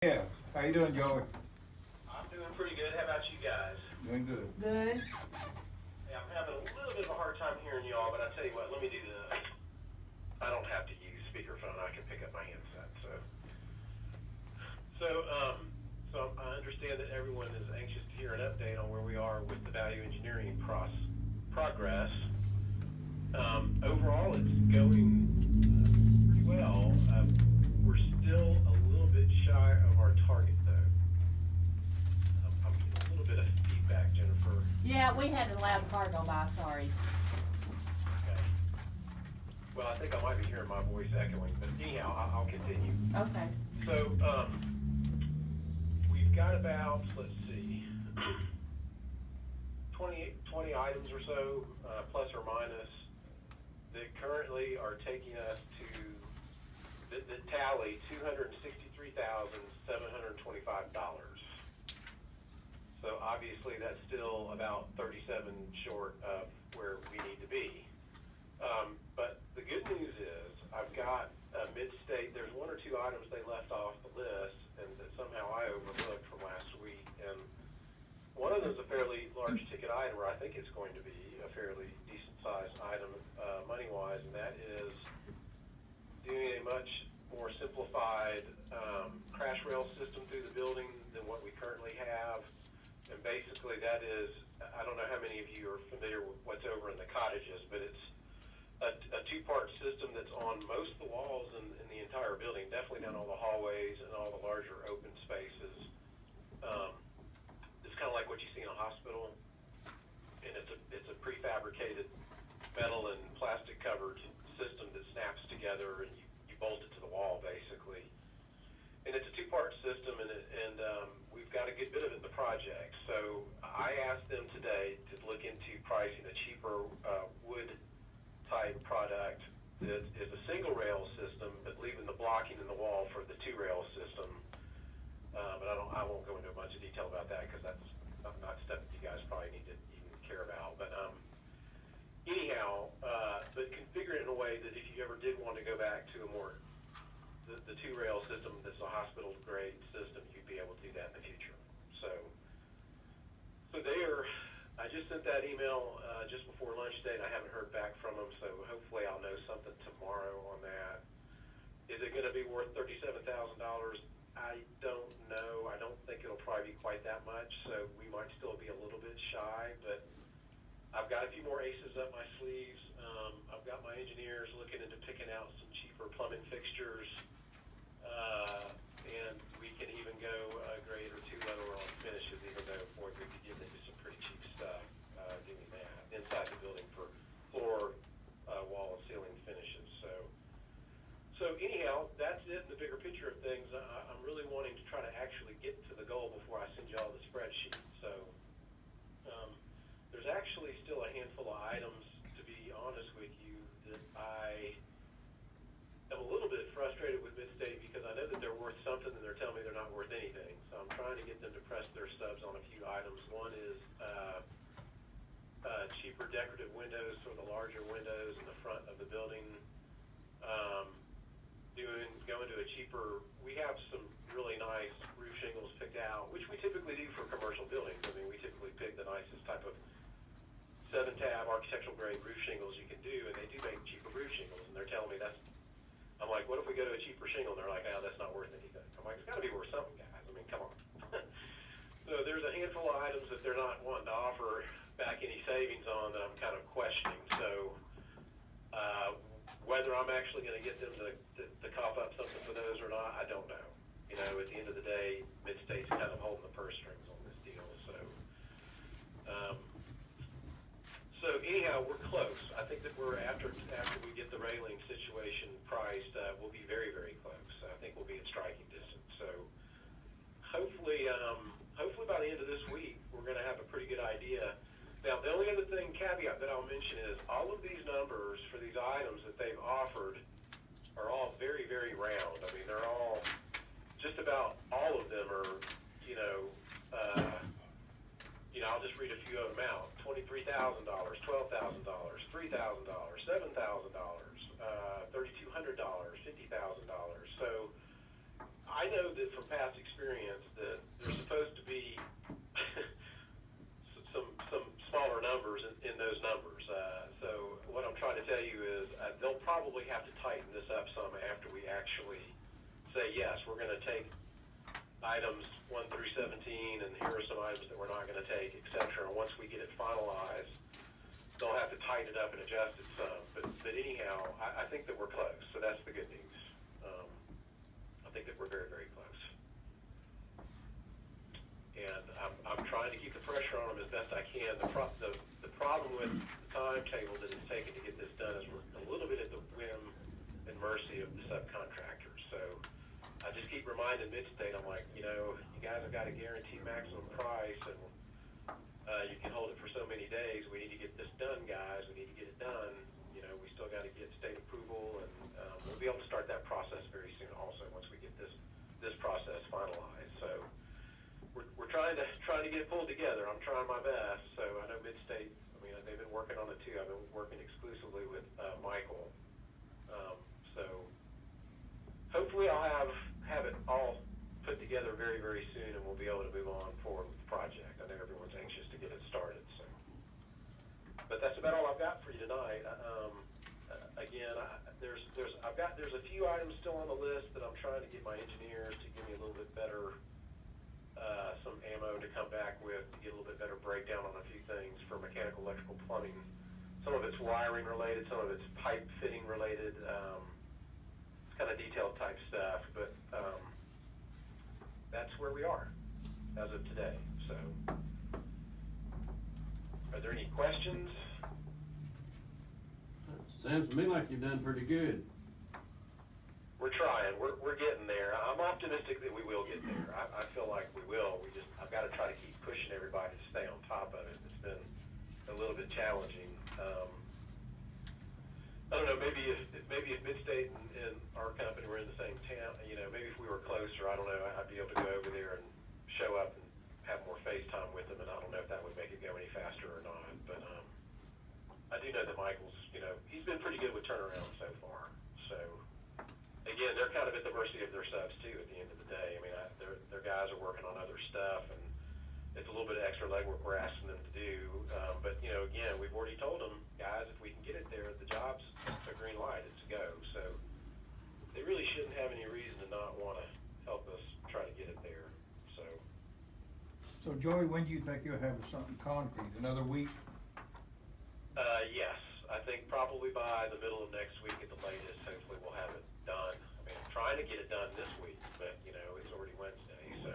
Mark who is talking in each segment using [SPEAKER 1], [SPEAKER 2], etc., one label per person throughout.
[SPEAKER 1] Yeah, how you doing, Joey?
[SPEAKER 2] I'm doing pretty good. How about you guys?
[SPEAKER 1] Doing good.
[SPEAKER 3] Good.
[SPEAKER 2] Yeah, I'm having a little bit of a hard time hearing y'all, but I tell you what, let me do this. I don't have to use speakerphone. I can pick up my handset. So I understand that everyone is anxious to hear an update on where we are with the value engineering progress. Overall, it's going pretty well. We're still a little bit shy of our target, though. I'm getting a little bit of feedback, Jennifer.
[SPEAKER 3] Yeah, we had a loud car go by, sorry.
[SPEAKER 2] Okay. Well, I think I might be hearing my voice echoing, but anyhow, I'll continue.
[SPEAKER 3] Okay.
[SPEAKER 2] So, we've got about, let's see, 20 items or so, plus or minus, that currently are taking us to the tally $263,725. So obviously that's still about 37 short of where we need to be. But the good news is I've got mid-state. There's one or two items they left off the list and that somehow I overlooked from last week. And one of them is a fairly large ticket item, or I think it's going to be a fairly decent sized item money-wise, and that is doing a much more simplified crash rail system through the building than what we currently have. And basically that is, I don't know how many of you are familiar with what's over in the cottages, but it's a two-part system that's on most of the walls in the entire building, definitely down all the hallways and all the larger open spaces. It's kind of like what you see in a hospital, and it's a prefabricated metal and plastic covered system that snaps together, and you bolt it to the wall basically. And it's a two-part system, and we've got a good bit of it in the project. So I asked them today to look into pricing a cheaper wood type product that is a single rail system, but leaving the blocking in the wall for the two rail system. But I won't go into a bunch of detail about that because that's not stuff that you guys probably need to even care about. But anyhow, but configure it in a way that if you ever did want to go back to a more the two rail system that's a hospital grade system, you'd be able to do that in the future. So there, I just sent that email just before lunch today, and I haven't heard back from them. So hopefully I'll know something tomorrow on that. Is it going to be worth $37,000? I don't know. I don't think it'll probably be quite that much. So we might still be a little bit shy, but I've got a few more aces up my sleeves. I've got my engineers looking into picking out some cheaper plumbing fixtures, and we can even go a grade or two lower on finishes, even though, boy, we could get into some pretty cheap stuff doing that inside the building for floor, wall, and ceiling finishes. So anyhow, that's it in the bigger picture of things. I'm really wanting to try to actually get to the goal before I send you all the spreadsheet. So there's actually still a handful of items, to be honest with you, that I am a little bit frustrated with Midstate because I know that they're worth something and they're telling me they're not worth anything. So I'm trying to get them to press their stubs on a few items. One is cheaper decorative windows for the larger windows in the front of the building. Going to a cheaper, we have some really nice roof shingles picked out, which we typically do for commercial buildings. I mean, we typically pick the nicest type of 7-tab architectural grade roof shingles you can do, and they do make cheaper roof shingles, and they're telling me I'm like, what if we go to a cheaper shingle? And they're like, oh, that's not worth anything. I'm like, it's got to be worth something, guys. I mean, come on. So there's a handful of items that they're not wanting to offer back any savings on that I'm kind of questioning. So whether I'm actually going to get them to cough up something for those or not, I don't know. You know, at the end of the day, Mid-State's kind of holding the purse strings on this deal. So anyhow, we're close. I think that we're after we get the railing situation priced, we'll be very, very close. I think we'll be at striking distance. So hopefully by the end of this week, we're going to have a pretty good idea. Now, the only other caveat that I'll mention is all of these numbers for these items that they've offered are all very, very round. I mean, they're all, just about all of them are, I'll just read a few of them out. $23,000, $12,000, $3,000, $7,000, $3,200, $50,000. So I know that from past experience, probably have to tighten this up some after we actually say, yes, we're gonna take items 1 through 17, and here are some items that we're not gonna take, et cetera. And once we get it finalized, they'll have to tighten it up and adjust it some. But anyhow, I think that we're close, so that's the good news. I think that we're very, very close. And I'm trying to keep the pressure on them as best I can. The problem with the timetable that it's taken to get this done is we're a little bit at the whim and mercy of the subcontractors. So I just keep reminding Midstate, I'm like, you guys have got a guaranteed maximum price, and you can hold it for so many days. We need to get this done, guys. We need to get it done. We still got to get state approval, and we'll be able to start that process very soon also once we get this process finalized. So we're trying to get it pulled together. I'm trying my best. So I know Midstate, they've been working on it too. I've been working exclusively with Michael. So hopefully I'll have it all put together very, very soon, and we'll be able to move on forward with the project. I know everyone's anxious to get it started. So, but that's about all I've got for you tonight. Again, there's a few items still on the list that I'm trying to get my engineers to give me a little bit better, some ammo to come back with, to get a little bit better breakdown on a few things for mechanical, electrical, plumbing. Some of it's wiring related, some of it's pipe fitting related. It's kind of detailed type stuff, but that's where we are as of today. So, are there any questions?
[SPEAKER 1] Sounds to me like you've done pretty good.
[SPEAKER 2] We're trying. We're getting there. I'm optimistic that we will get there. I feel like we will. I've got to try to keep pushing everybody to stay on top of it. It's been a little bit challenging. I don't know. Maybe if Midstate and our company were in the same town, maybe if we were closer, I don't know. I'd be able to go over there and show up and have more FaceTime with them, and I don't know if that would make it go any faster or not. But I do know that Michael's, he's been pretty good with turnaround so far. So, again, they're kind of at the mercy of their subs, too, at the end of the day. Their guys are working on other stuff, and it's a little bit of extra legwork we're asking them to do. But, again, we've already told them, guys, if we can get it there, the job's a green light. It's a go. So, they really shouldn't have any reason to not want to help us try to get it there.
[SPEAKER 4] So, Joey, when do you think you'll have something concrete? Another week?
[SPEAKER 2] Yes. I think probably by the middle of next week at the latest, hopefully we'll have it done. I'm trying to get it done this week, but, it's already Wednesday, so.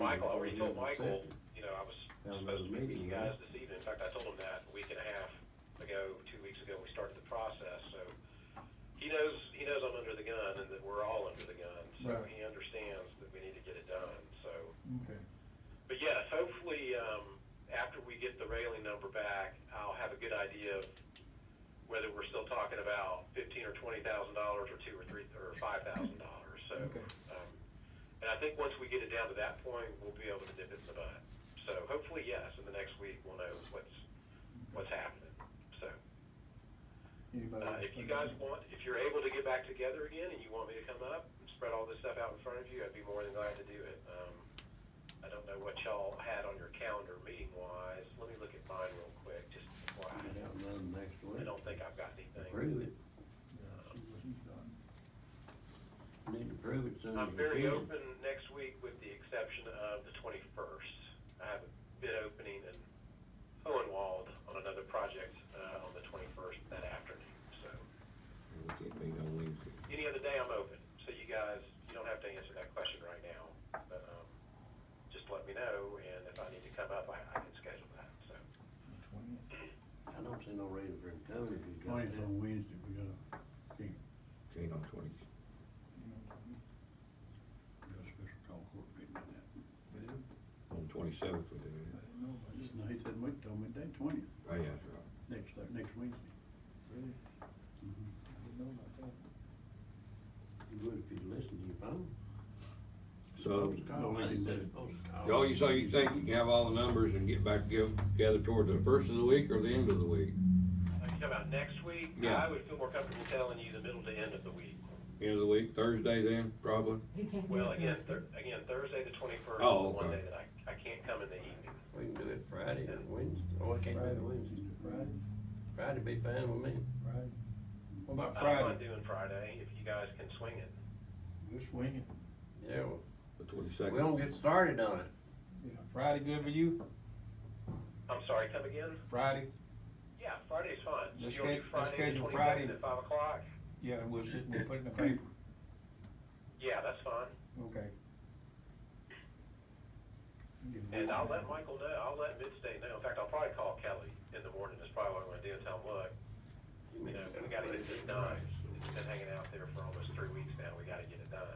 [SPEAKER 2] Michael, I already told Michael, I was supposed to meet with you guys this evening. In fact, I told him that a week and a half ago, 2 weeks ago, we started the process, so. He knows I'm under the gun and that we're all under the gun, so
[SPEAKER 4] right.
[SPEAKER 2] He understands that we need to get it done, so.
[SPEAKER 4] Okay.
[SPEAKER 2] But yes, hopefully, after we get the railing number back, I'll have a good idea of whether we're still talking about $15,000 or $20,000 or $2,000 or $3,000 or $5,000. So,
[SPEAKER 4] okay.
[SPEAKER 2] And I think once we get it down to that point, we'll be able to nip it in the bud. So hopefully, yes, in the next week we'll know what's happening. So, if you guys want, if you're able to get back together again and you want me to come up and spread all this stuff out in front of you, I'd be more than glad to do it. I don't know what y'all had on your calendar meeting-wise. Let me look at mine real quick, just before I don't think I've got anything.
[SPEAKER 1] Approve it. Need to prove it soon.
[SPEAKER 2] I'm very open next week with the exception of the 21st. I have a bid opening in Hohenwald on another project on the 21st that afternoon. So
[SPEAKER 5] We can't meet on Wednesday.
[SPEAKER 2] any other day I'm open. So you guys, you don't have to answer that question right now. But just let me know, and if I need to come up, I can schedule that. So
[SPEAKER 1] I don't see no reason for him coming if he's got
[SPEAKER 4] 20th
[SPEAKER 1] that.
[SPEAKER 4] on Wednesday, we got
[SPEAKER 5] Can't on 20th.
[SPEAKER 4] a special call court meeting on that.
[SPEAKER 5] On 27th we do it.
[SPEAKER 4] No, he said, Mike told me that 20th,
[SPEAKER 5] Oh, yeah, that's right.
[SPEAKER 4] next Wednesday.
[SPEAKER 1] Really?
[SPEAKER 4] Mm-hmm. I didn't know about that.
[SPEAKER 1] You would if you'd listen to your phone.
[SPEAKER 5] So,
[SPEAKER 1] Y'all,
[SPEAKER 5] so you think you can have all the numbers and get back together toward the first of the week or the end of the week?
[SPEAKER 2] you talking about next week?
[SPEAKER 5] Yeah.
[SPEAKER 2] I would feel more comfortable telling you the middle to end of the week.
[SPEAKER 5] End of the week, Thursday then, probably?
[SPEAKER 2] Well, again, Thursday the 21st
[SPEAKER 5] Oh,
[SPEAKER 2] is the one
[SPEAKER 5] okay.
[SPEAKER 2] day that I can't come in the evening.
[SPEAKER 1] We can do it Friday and Wednesday, oh, I can't do it Wednesday.
[SPEAKER 4] Friday?
[SPEAKER 1] Friday'd be fine with me.
[SPEAKER 4] Friday. What about
[SPEAKER 2] I don't mind
[SPEAKER 4] Friday?
[SPEAKER 2] doing Friday if you guys can swing it.
[SPEAKER 4] We'll swing it.
[SPEAKER 1] Yeah, well,
[SPEAKER 5] The
[SPEAKER 1] we
[SPEAKER 5] 22nd.
[SPEAKER 1] don't get started on it.
[SPEAKER 4] Yeah, Friday good for you?
[SPEAKER 2] I'm sorry, come again?
[SPEAKER 4] Friday?
[SPEAKER 2] Yeah, Friday's fine.
[SPEAKER 4] Let's
[SPEAKER 2] You'll do
[SPEAKER 4] let's
[SPEAKER 2] Friday the
[SPEAKER 4] schedule
[SPEAKER 2] 22nd
[SPEAKER 4] Friday.
[SPEAKER 2] at 5 o'clock?
[SPEAKER 4] Yeah, we'll put it in the paper.
[SPEAKER 2] Yeah, that's fine.
[SPEAKER 4] Okay.
[SPEAKER 2] And I'll let Michael know, I'll let Midstate know. In fact, I'll probably call Kelly in the morning, that's probably what I'm gonna do, and tell him, look, you know, we gotta get this done. It's been hanging out there for almost 3 weeks now, we gotta get it done.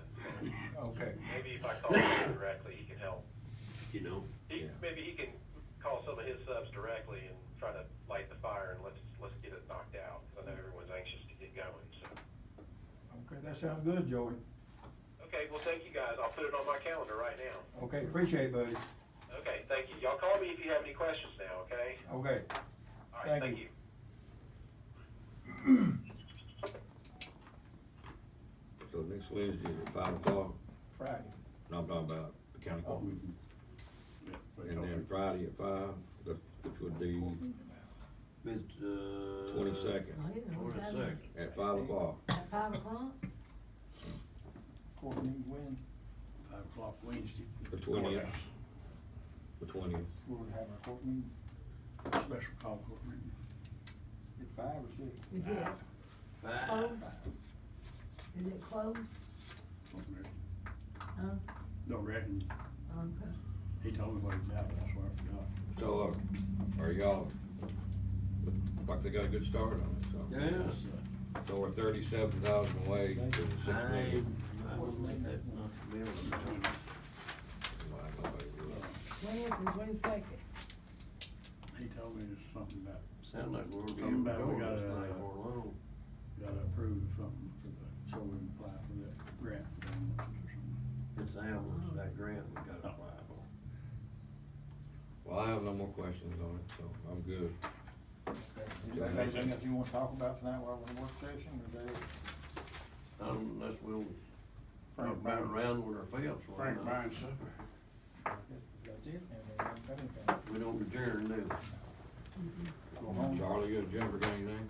[SPEAKER 4] Okay.
[SPEAKER 2] Maybe if I call him directly, he can help.
[SPEAKER 1] You know,
[SPEAKER 2] Maybe he can call some of his subs directly and try to light the fire and let's get it knocked out. 'Cause I know everyone's anxious to get going, so.
[SPEAKER 4] Okay, that sounds good, Joey.
[SPEAKER 2] Okay, well, thank you guys. I'll put it on my calendar right now.
[SPEAKER 4] Okay, appreciate it, buddy.
[SPEAKER 2] Okay, thank you. Y'all call me if you have any questions now, okay?
[SPEAKER 4] Okay.
[SPEAKER 2] All right,
[SPEAKER 4] Thank
[SPEAKER 2] thank
[SPEAKER 4] you.
[SPEAKER 2] you.
[SPEAKER 5] So next Wednesday at 5 o'clock,
[SPEAKER 4] Friday.
[SPEAKER 5] no, I'm talking about the county court meeting.
[SPEAKER 6] Yeah,
[SPEAKER 5] And then Friday at 5, which would be
[SPEAKER 1] it's,
[SPEAKER 5] 22nd
[SPEAKER 7] I didn't know it was that
[SPEAKER 1] 22nd.
[SPEAKER 5] at 5 o'clock.
[SPEAKER 7] At 5 o'clock?
[SPEAKER 4] Court meeting Wednesday.
[SPEAKER 6] 5 o'clock Wednesday.
[SPEAKER 5] The 20th. The 20th.
[SPEAKER 4] We'll have our court meeting
[SPEAKER 6] Special call court meeting.
[SPEAKER 4] at 5 or 6.
[SPEAKER 7] Is it
[SPEAKER 1] Five.
[SPEAKER 7] closed? Is it closed?
[SPEAKER 6] Don't reckon.
[SPEAKER 7] Huh?
[SPEAKER 6] Don't reckon.
[SPEAKER 7] Okay.
[SPEAKER 6] He told me what he's out, that's why I forgot.
[SPEAKER 5] So, are y'all, look like they got a good start on it, so.
[SPEAKER 1] Yeah.
[SPEAKER 5] So we're 37,000 away to the 6
[SPEAKER 1] I
[SPEAKER 5] million.
[SPEAKER 1] wouldn't make that enough to be able to do it.
[SPEAKER 7] When is the 22nd?
[SPEAKER 6] He told me there's something about,
[SPEAKER 1] Sound like we're
[SPEAKER 6] Something
[SPEAKER 1] being
[SPEAKER 6] about we
[SPEAKER 1] doing this
[SPEAKER 6] gotta,
[SPEAKER 1] thing for long.
[SPEAKER 6] gotta approve something for the, so we can apply for that grant for the ambulances or something.
[SPEAKER 1] It's the ambulance, that grant we gotta apply for.
[SPEAKER 5] Well, I have no more questions on it, so I'm good.
[SPEAKER 4] Is there anything else you wanna talk about tonight while we're in work session, or there?
[SPEAKER 1] Unless we'll
[SPEAKER 4] Frank
[SPEAKER 1] run
[SPEAKER 4] buying-
[SPEAKER 1] around with our Phelps.
[SPEAKER 6] Frank buying supper.
[SPEAKER 4] That's it, and
[SPEAKER 1] We don't adjourn, do we?
[SPEAKER 4] go home.
[SPEAKER 5] Charlie, you and Jennifer got anything?